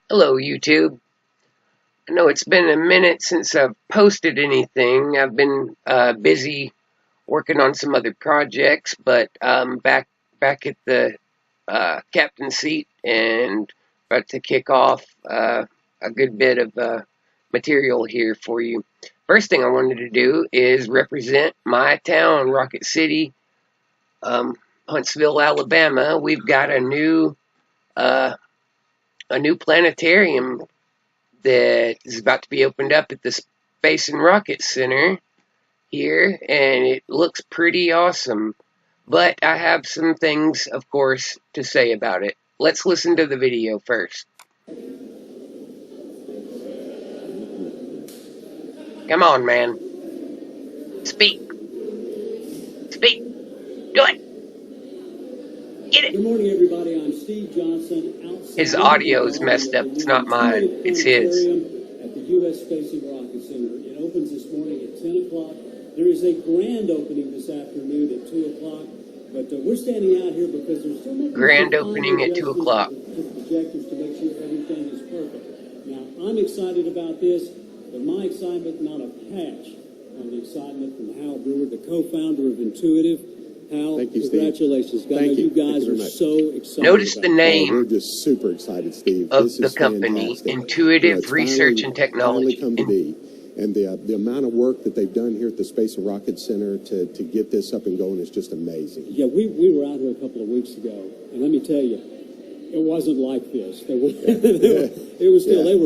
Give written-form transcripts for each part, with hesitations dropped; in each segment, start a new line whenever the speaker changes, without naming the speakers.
Hello, YouTube. I know it's been a minute since I've posted anything. I've been busy working on some other projects, but I'm back at the captain seat and about to kick off a good bit of material here for you. First thing I wanted to do is represent my town, Rocket City, Huntsville, Alabama. We've got uh, a new planetarium that is about to be opened up at the Space and Rocket Center here, and it looks pretty awesome. But I have some things, of course, to say about it. Let's listen to the video first. Come on, man. Speak. Speak. Do it. Get it.
Good morning, everybody. I'm Steve Johnson.
His audio's messed up. It's not mine. It's his.
At the U.S. Space and Rocket Center. It opens this morning at 10 o'clock. There is a grand opening this afternoon at 2 o'clock. But we're standing out here because there's so much
grand opening at 2 o'clock.
Projectors to make sure everything is perfect. Now, I'm excited about this, but my excitement not a patch on the excitement from Hal Brewer, the co-founder of Intuitive. Hal,
thank you,
congratulations.
Steve. Thank you.
You guys are so excited.
Notice the name
we're just super excited, Steve.
of the company,
fantastic.
Intuitive Research and Technology.
Come to be. And the amount of work that they've done here at the Space and Rocket Center to get this up and going is just amazing.
Yeah, we were out here a couple of weeks ago, and let me tell you, it wasn't like this. They were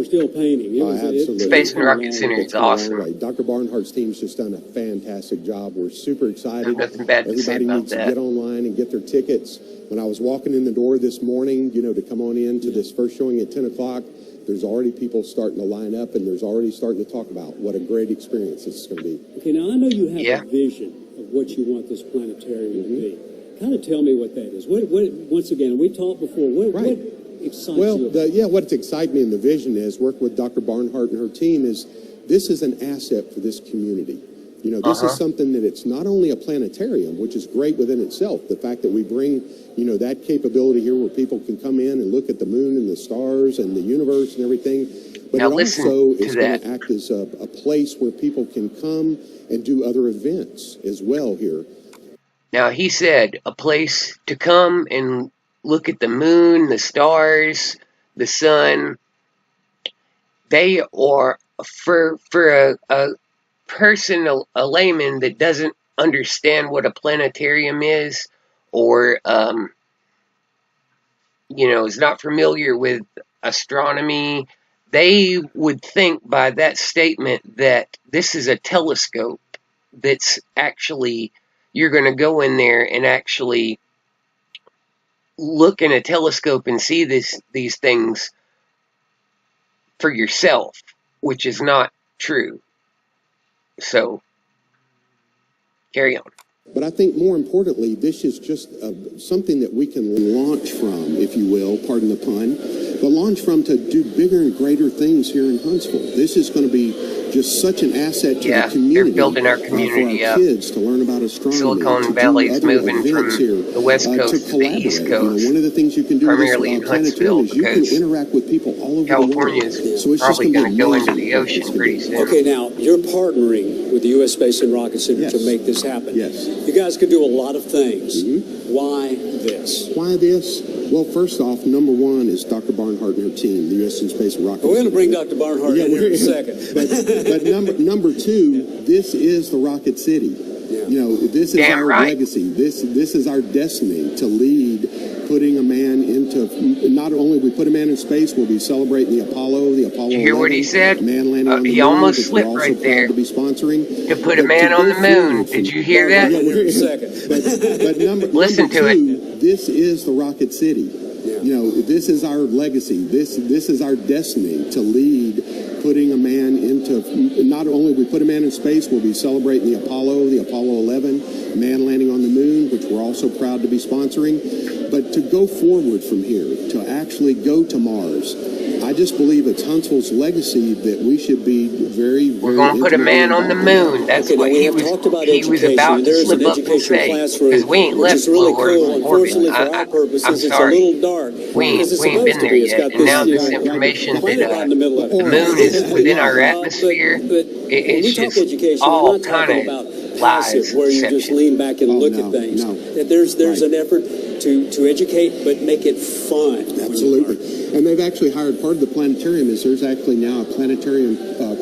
still painting.
Absolutely.
Space and Rocket Center is awesome.
Right. Dr. Barnhart's team's just done a fantastic job. We're super excited.
There's nothing bad to say
Everybody
about
needs
that.
to get online and get their tickets. When I was walking in the door this morning, to come on in to this first showing at 10 o'clock, there's already people starting to line up, and there's already starting to talk about what a great experience this is going to be.
Okay, now I know you have a vision of what you want this planetarium to be. Kind of tell me what that is. Once again, we talked before. What excites you?
What excites me in the vision is working with Dr. Barnhart and her team is this is an asset for this community. This is something that it's not only a planetarium, which is great within itself. The fact that we bring, that capability here where people can come in and look at the moon and the stars and the universe and everything. But
now
it
listen
also
to
is going to act as a place where people can come and do other events as well here.
Now, he said a place to come and look at the moon, the stars, the sun. They are, for a person, a layman that doesn't understand what a planetarium is, or is not familiar with astronomy, they would think by that statement that this is a telescope that's actually, you're going to go in there and actually look in a telescope and see these things for yourself, which is not true. So, carry on.
But I think more importantly, this is just something that we can launch from, if you will, pardon the pun, but launch from to do bigger and greater things here in Huntsville. This is going to be just such an asset to the community.
They're building our community
for our kids to learn about astronomy.
Silicon Valley is moving from the West Coast to the East Coast.
One of the things you can do
primarily in Huntsville,
is you can interact with people all over
California
the world.
is probably going to go into the ocean pretty soon.
Okay, now, you're partnering with the U.S. Space and Rocket Center to make this happen.
Yes.
You guys could do a lot of things. Why this?
Why this? Well, first off, number one is Dr. Barnhart and her team, the U.S. Space and Rocket Center.
We're going to bring Dr. Barnhart in here in a second.
But number two, this is the Rocket City. This is our legacy. This is our destiny to lead, putting a man into, not only we put a man in space, we'll be celebrating the Apollo
Did you hear what he said?
Man landing on the
he
moon,
almost slipped right there.
To be sponsoring.
To put a man on the moon. Did you hear that?
But
Listen to
it. This is the Rocket City. This is our legacy. This is our destiny to lead, putting a man into, not only we put a man in space, we'll be celebrating the Apollo 11, man landing on the moon, which we're also proud to be sponsoring. But to go forward from here, to actually go to Mars, I I just believe it's Huntsville's legacy that we should be very,
We're
very
going to put a
intimately
man on the
involved in
moon. That's
Okay, now
what
we
he
have
was.
talked about
He was
education,
about
and
to
there is
slip
an
up and
educational
say,
classroom,
because we ain't
which
left
is really
low Earth
cool.
orbit.
Unfortunately, for our
I'm
purposes, it's a
sorry.
little dark because it's
We ain't
supposed
been
to
there
be. It's
yet.
got
And
this,
now this
the
information
planet right in the middle of
the
it.
moon is within our
But
atmosphere.
when we
It's
talk
just
education, we're
all
not talking
kind
about
of
passive,
lies,
where you just
deception.
lean back and
Oh,
look
no,
at things.
no.
That there's
Right.
an effort to educate, but make it fun.
Absolutely. And they've actually hired, part of the planetarium is there's actually now a planetarium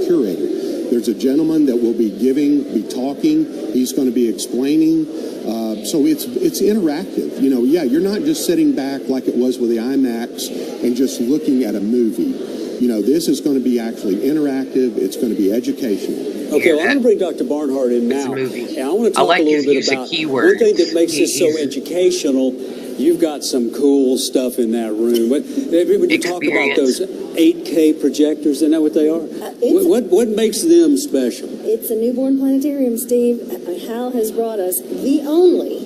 curator. There's a gentleman that will be talking. He's going to be explaining. So it's interactive. You know, yeah, you're not just sitting back like it was with the IMAX and just looking at a movie. You know, this is going to be actually interactive. It's going to be educational.
Okay, well, I'm going to bring Dr. Barnhart in now.
It's a movie.
And I want to
I
talk
like
a
his
little bit
use of
about
keywords.
one thing that makes this so
He's
educational. You've got some cool stuff in that room. When you talk about those 8K projectors, isn't that what they are? What makes them special?
It's a newborn planetarium, Steve. Hal has brought us the only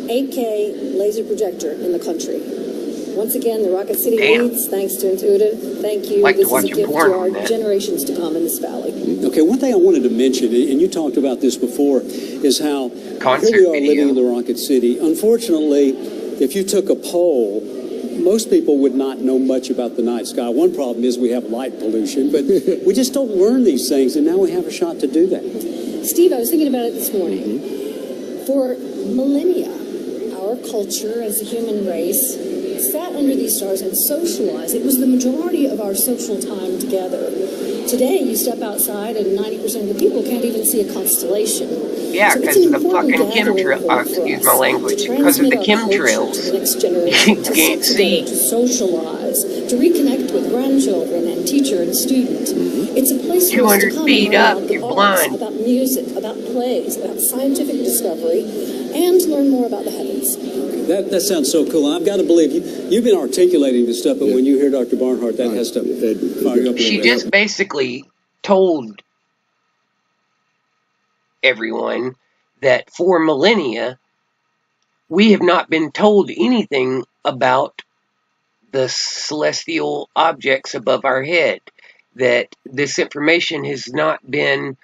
8K laser projector in the country. Once again, the Rocket City leads, thanks to Intuitive. Thank you.
Like
this
to watch
is a gift
porn
to our
on that.
generations to come in this valley.
Okay, one thing I wanted to mention, and you talked about this before, is how
Concert
here we are
video.
living in the Rocket City. Unfortunately, if you took a poll, most people would not know much about the night sky. One problem is we have light pollution, but we just don't learn these things, and now we have a shot to do that.
Steve, I was thinking about it this morning. For millennia, our culture as a human race sat under these stars and socialized. It was the majority of our social time together. Today, you step outside and 90% of the people can't even see a constellation.
Yeah,
So
because
it's
of
an
the
important
fucking
gathering
chemtrails.
point for
Excuse
us
my language.
to
Because of the
transmit our culture to
chemtrails.
the next generation,
You
to
can't
sit
see.
together, to socialize, to reconnect with grandchildren and teacher and student. It's a place for us to
200
come
feet
and learn
up,
about the
you're
arts,
blind.
about music, about plays, about scientific discovery, and to learn more about the heavens.
That sounds so cool. I've got to believe you've been articulating this stuff, but when you hear Dr. Barnhart, that has to fire you up a
She
little bit.
just basically told everyone that for millennia, we have not been told anything about the celestial objects above our head, that this information has not been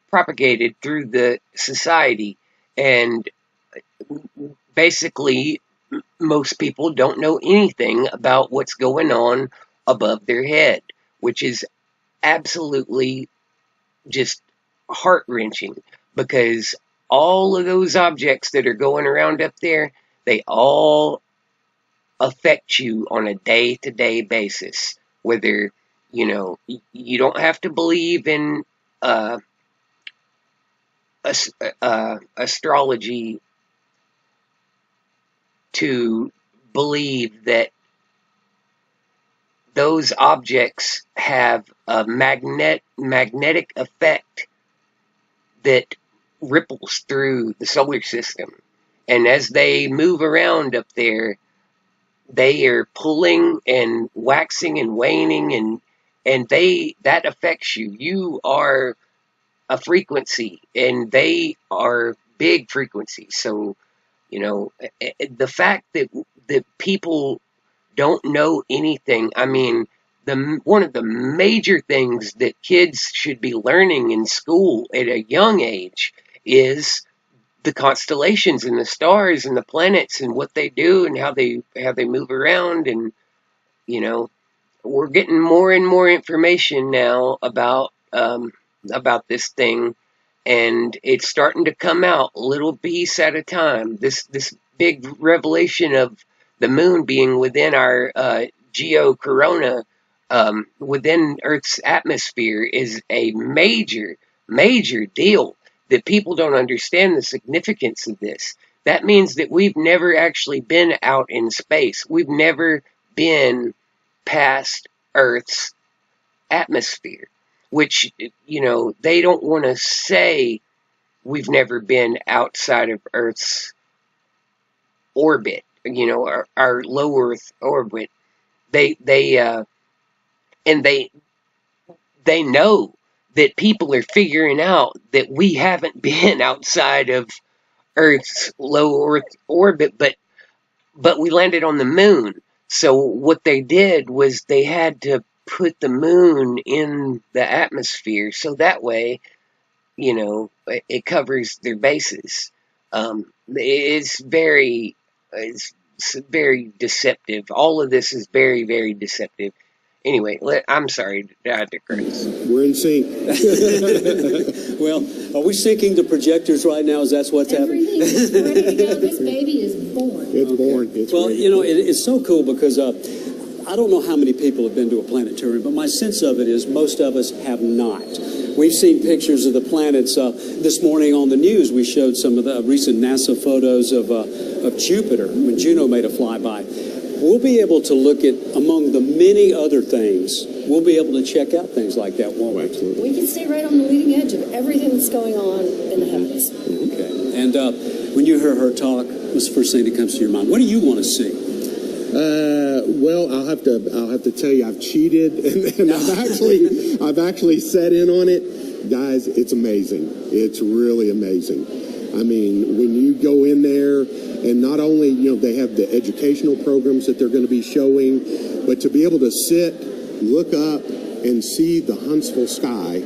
propagated through the society. And basically, most people don't know anything about what's going on above their head, which is absolutely just heart wrenching, because all of those objects that are going around up there, they all affect you on a day to day basis. Whether, you don't have to believe in uh, astrology to believe that those objects have a magnetic effect that ripples through the solar system. And as they move around up there, they are pulling and waxing and waning, and that affects you. You are a frequency, and they are big frequencies. So, the fact that people don't know anything. I mean, one of the major things that kids should be learning in school at a young age is the constellations and the stars and the planets and what they do and how they move around. And you know we're getting more and more information now about this thing, and it's starting to come out a little piece at a time. This big revelation of the moon being within our geo corona, within Earth's atmosphere, is a major deal, that people don't understand the significance of this. That means that we've never actually been out in space. We've never been past Earth's atmosphere, which, they don't want to say we've never been outside of Earth's orbit, our low Earth orbit. They and they know that people are figuring out that we haven't been outside of Earth's low Earth orbit, but we landed on the moon. So what they did was they had to put the moon in the atmosphere so that way, it covers their bases. It's very deceptive. All of this is very, very deceptive. Anyway, I'm sorry, I digress.
We're in sync.
Well, are we syncing the projectors right now? Is that what's happening?
Everything is ready to go. This baby is born.
It's born. It's
Well,
ready.
it's so cool because I don't know how many people have been to a planetarium, but my sense of it is most of us have not. We've seen pictures of the planets. This morning on the news, we showed some of the recent NASA photos of Jupiter when Juno made a flyby. We'll be able to look at, among the many other things, we'll be able to check out things like that, won't we?
Absolutely.
We can stay right on the leading edge of everything that's going on in the heavens.
Okay. And when you hear her talk, what's the first thing that comes to your mind? What do you want to see?
Well, I'll have to tell you, I've cheated, and I've actually sat in on it, guys. It's amazing. It's really amazing. I mean, when you go in there, and not only they have the educational programs that they're going to be showing, but to be able to sit, look up, and see the Huntsville sky,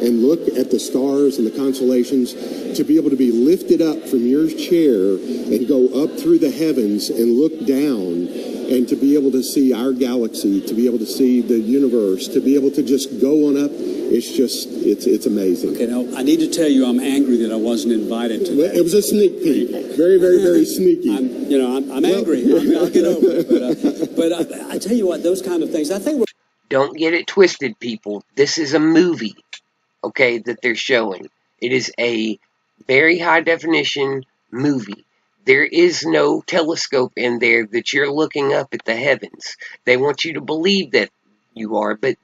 and look at the stars and the constellations, to be able to be lifted up from your chair and go up through the heavens and look down, and to be able to see our galaxy, to be able to see the universe, to be able to just go on up, it's amazing.
Okay, now I need to tell you, I'm angry that I wasn't invited to that.
It was a sneak peek, very, very, very sneaky.
I'm angry. I'll get over it. But I tell you what, those kind of things, I think we're...
Don't get it twisted, people. This is a movie, okay, that they're showing. It is a very high definition movie. There is no telescope in there that you're looking up at the heavens. They want you to believe that you are, but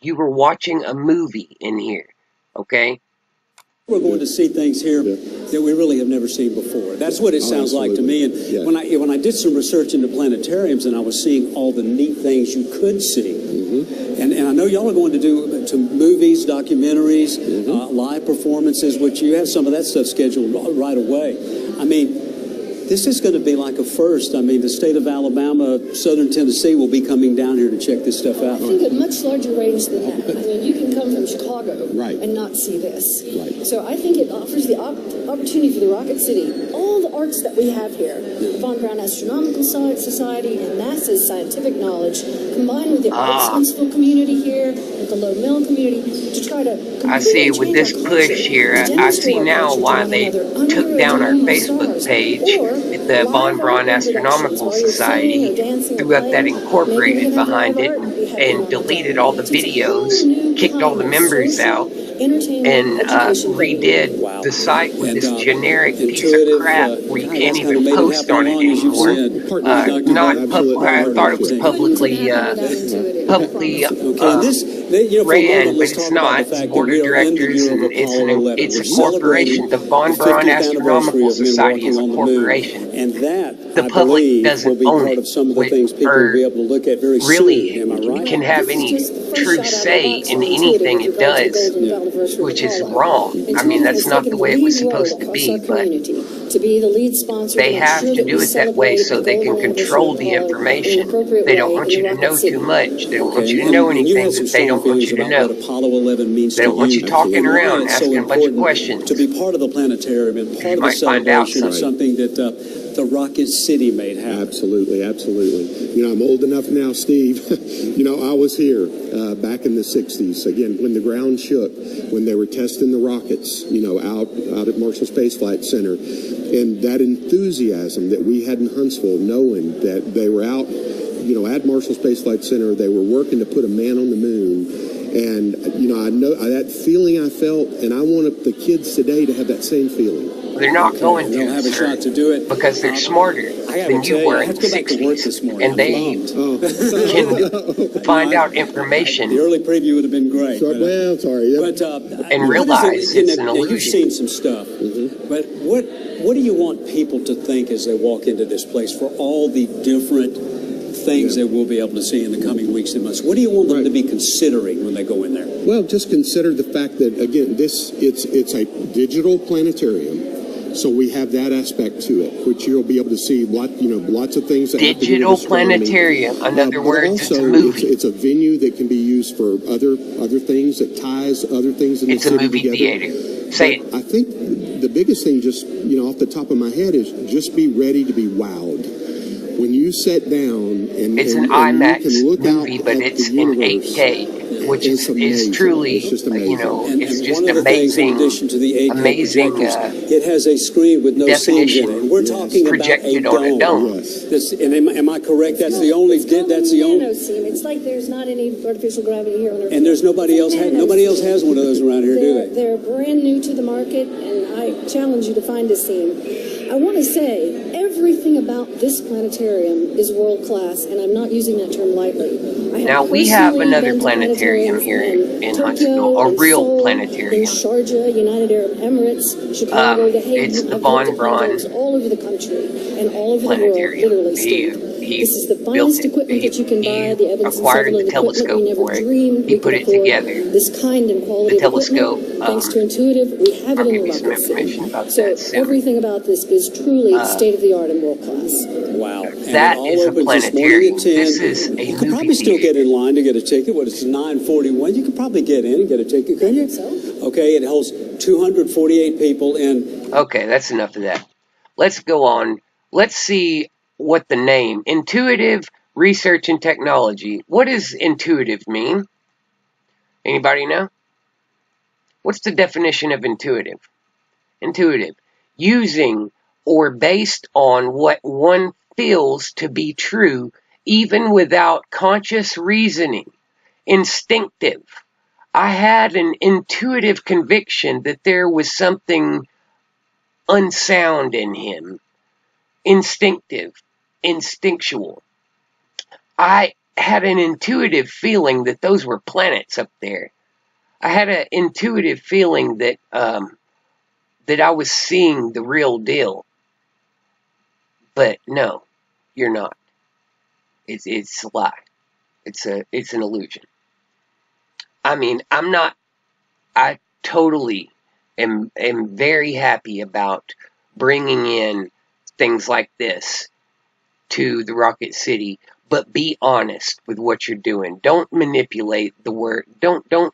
you were watching a movie in here, okay?
We're going to see things here that we really have never seen before. That's what it sounds like to me. And when I did some research into planetariums, and I was seeing all the neat things you could see, and I know y'all are going to do to movies, documentaries, live performances, which you have some of that stuff scheduled right away. I mean, this is going to be like a first. I mean, the state of Alabama, southern Tennessee will be coming down here to check this stuff out.
I think a much larger range than that. I mean, you can come from Chicago
Right.
and not see this.
Right.
So I think it offers the opportunity for the Rocket City, all the arts that we have here, the Von Braun Astronomical Society and NASA's scientific knowledge, combined with the arts Huntsville community here, with the Low Mill community, to try to
I see with this push here, I see now why they took down our Facebook page at the Von Braun Astronomical Society, threw up that incorporated behind it, and deleted all the videos, kicked all the members out, and redid the site with this generic piece of crap where you can't even post on it anymore. I thought it was publicly ran, but it's not. It's board of directors, and it's a corporation. The Von Braun Astronomical Society is a corporation.
And that,
the public doesn't own it, or really can have any true say in anything it does, which is wrong. I mean, that's not the way it was supposed to be, but they have to do it that way so they can control the information. They don't want you to know too much. They don't want you to know anything that they don't want you to know. They don't want you talking around asking a bunch of questions.
To be part of the planetarium and part of the celebration of something that the Rocket City made happen.
Absolutely, absolutely. You know, I'm old enough now, Steve. You know, I was here back in the 60s, again, when the ground shook, when they were testing the rockets, you know, out at Marshall Space Flight Center. And that enthusiasm that we had in Huntsville, knowing that they were out, you know, at Marshall Space Flight Center, they were working to put a man on the moon. And, you know, I know that feeling I felt, and I want the kids today to have that same feeling.
They're not going to,
have a shot to do it
because they're smarter than you were in the 60s, and they can find out information.
The early preview would have been great.
Well, sorry.
But,
and realize it's an illusion.
You've seen some stuff, but what do you want people to think as they walk into this place for all the different things that we'll be able to see in the coming weeks and months? What do you want them to be considering when they go in there?
Well, just consider the fact that, again, it's a digital planetarium. So we have that aspect to it, which you'll be able to see lots of things. That
Digital planetarium. In other words, it's a movie.
It's a venue that can be used for other things that ties other things in the city together.
It's a movie theater. Say it.
I think the biggest thing, just off the top of my head, is just be ready to be wowed. When you sit down and
it's an IMAX movie, but it's in 8K, which is truly, it's just amazing.
In addition to the 8K
amazing.
It has a screen with no scenes in it. We're talking
projected
about
on a dome.
Yes.
And am I correct? That's the only.
No scene. It's like there's not any artificial gravity here on Earth.
And there's nobody else. Nobody else has one of those around here, do they?
They're brand new to the market, and I challenge you to find a scene. I want to say everything about this planetarium is world class, and I'm not using that term lightly.
Now we have another planetarium here in Huntsville, a real planetarium.
In Sharjah, United Arab Emirates, Chicago, The Hague.
It's the Von Braun
all over the country and all over the world, literally, Steve. This is the finest equipment that you can buy. The Evans
acquired the
equipment
telescope
we never
for it.
dreamed
He
we
put
could
it
afford.
together.
This kind and quality
The telescope.
of equipment, thanks to Intuitive, we have it in the rocket city. So everything about this is truly state of the art and world class.
Wow.
That is a planetarium. This is a
You could probably still get in line to get a ticket. What, it's 9:41. You could probably get in and get a ticket, couldn't you?
So?
Okay, it holds 248 people in.
Okay, that's enough of that. Let's go on. Let's see what the name, Intuitive Research and Technology. What does intuitive mean? Anybody know? What's the definition of intuitive? Intuitive. Using or based on what one feels to be true, even without conscious reasoning. Instinctive. I had an intuitive conviction that there was something unsound in him. Instinctive. Instinctual. I had an intuitive feeling that those were planets up there. I had an intuitive feeling that that I was seeing the real deal. But no, you're not. It's a lie. It's an illusion. I mean, I totally am very happy about bringing in things like this to the Rocket City, but be honest with what you're doing. Don't manipulate the word. Don't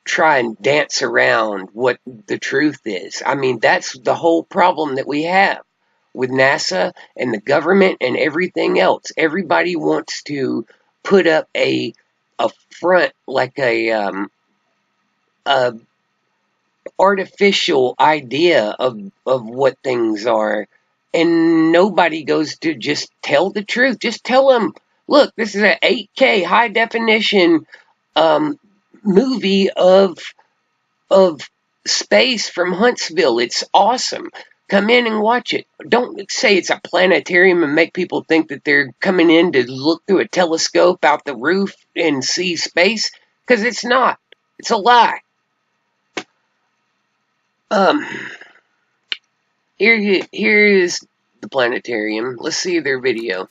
try and dance around what the truth is. I mean, that's the whole problem that we have with NASA and the government and everything else. Everybody wants to put up a front, like a artificial idea of what things are, and nobody goes to just tell the truth. Just tell them, look, this is an 8K high definition movie of space from Huntsville. It's awesome. Come in and watch it. Don't say it's a planetarium and make people think that they're coming in to look through a telescope out the roof and see space, because it's not. It's a lie. Here is the planetarium. Let's see their video.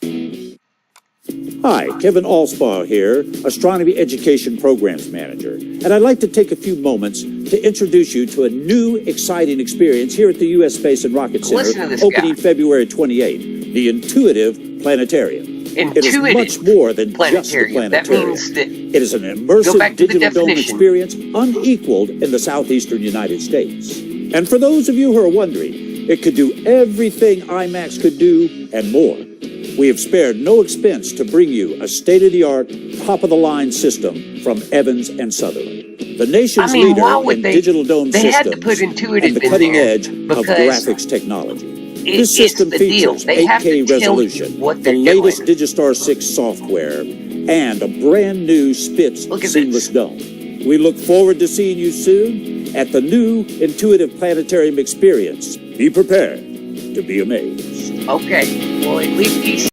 Hi, Kevin Allspaw here, Astronomy Education Programs Manager, and I'd like to take a few moments to introduce you to a new, exciting experience here at the U.S. Space and Rocket Center, opening February 28th, the Intuitive Planetarium. It is much more than just a planetarium.
That means that
it is an immersive digital dome experience unequaled in the southeastern United States. And for those of you who are wondering, it could do everything IMAX could do and more. We have spared no expense to bring you a state-of-the-art, top-of-the-line system from Evans and Sutherland, the nation's leader in digital dome systems and the cutting edge of graphics technology. This system features 8K resolution, the latest Digistar 6 software, and a brand new Spitz seamless dome. We look forward to seeing you soon at the new Intuitive Planetarium experience. Be prepared to be amazed.
Okay, well, at least he's